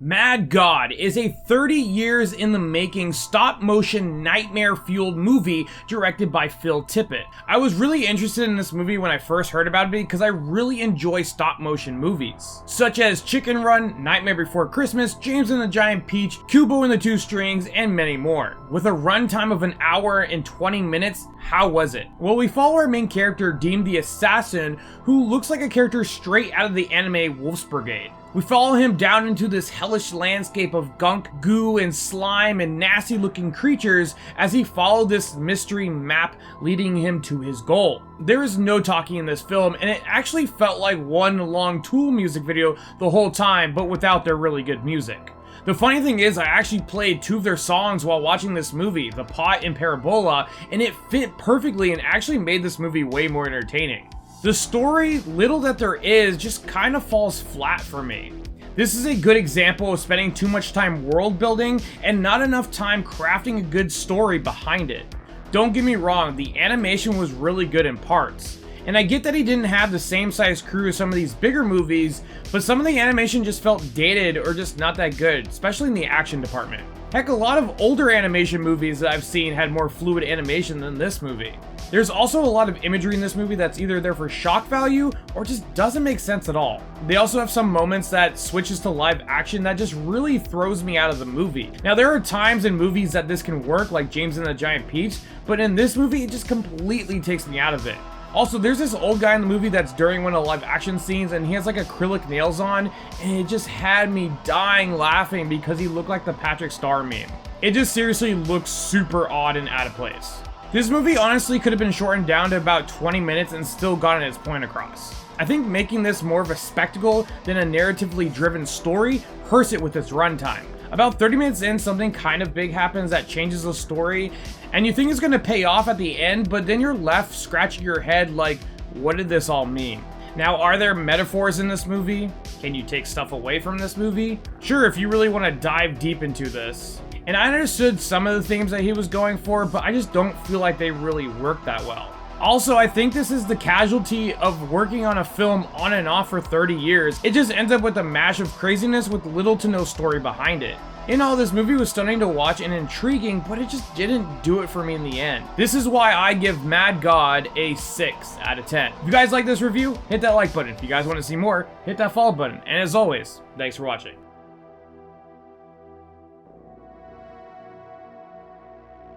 Mad God is a 30 years in the making stop-motion nightmare-fueled movie directed by Phil Tippett. I was really interested in this movie when I first heard about it because I really enjoy stop-motion movies, such as Chicken Run, Nightmare Before Christmas, James and the Giant Peach, Kubo and the Two Strings, and many more. With a runtime of an hour and 20 minutes, how was it? Well, we follow our main character, Deem the Assassin, who looks like a character straight out of the anime Wolf's Brigade. We follow him down into this hellish landscape of gunk, goo, and slime and nasty looking creatures as he followed this mystery map leading him to his goal. There is no talking in this film, and it actually felt like one long Tool music video the whole time, but without their really good music. The funny thing is, I actually played two of their songs while watching this movie, The Pot and Parabola, and it fit perfectly and actually made this movie way more entertaining. The story, little that there is, just kind of falls flat for me. This is a good example of spending too much time world building and not enough time crafting a good story behind it. Don't get me wrong, the animation was really good in parts. And I get that he didn't have the same size crew as some of these bigger movies, but some of the animation just felt dated or just not that good, especially in the action department. Heck, a lot of older animation movies that I've seen had more fluid animation than this movie. There's also a lot of imagery in this movie that's either there for shock value or just doesn't make sense at all. They also have some moments that switches to live action that just really throws me out of the movie. Now, there are times in movies that this can work, like James and the Giant Peach, but in this movie it just completely takes me out of it. Also, there's this old guy in the movie that's during one of the live action scenes and he has like acrylic nails on, and it just had me dying laughing because he looked like the Patrick Star meme. It just seriously looks super odd and out of place. This movie honestly could have been shortened down to about 20 minutes and still gotten its point across. I think making this more of a spectacle than a narratively driven story hurts it with its runtime. About 30 minutes in, something kind of big happens that changes the story, and you think it's going to pay off at the end, but then you're left scratching your head like, what did this all mean? Now, are there metaphors in this movie? Can you take stuff away from this movie? Sure, if you really want to dive deep into this. And I understood some of the themes that he was going for, but I just don't feel like they really work that well. Also, I think this is the casualty of working on a film on and off for 30 years. It just ends up with a mash of craziness with little to no story behind it. In all, this movie was stunning to watch and intriguing, but it just didn't do it for me in the end. This is why I give Mad God a 6 out of 10. If you guys like this review, hit that like button. If you guys want to see more, hit that follow button. And as always, thanks for watching.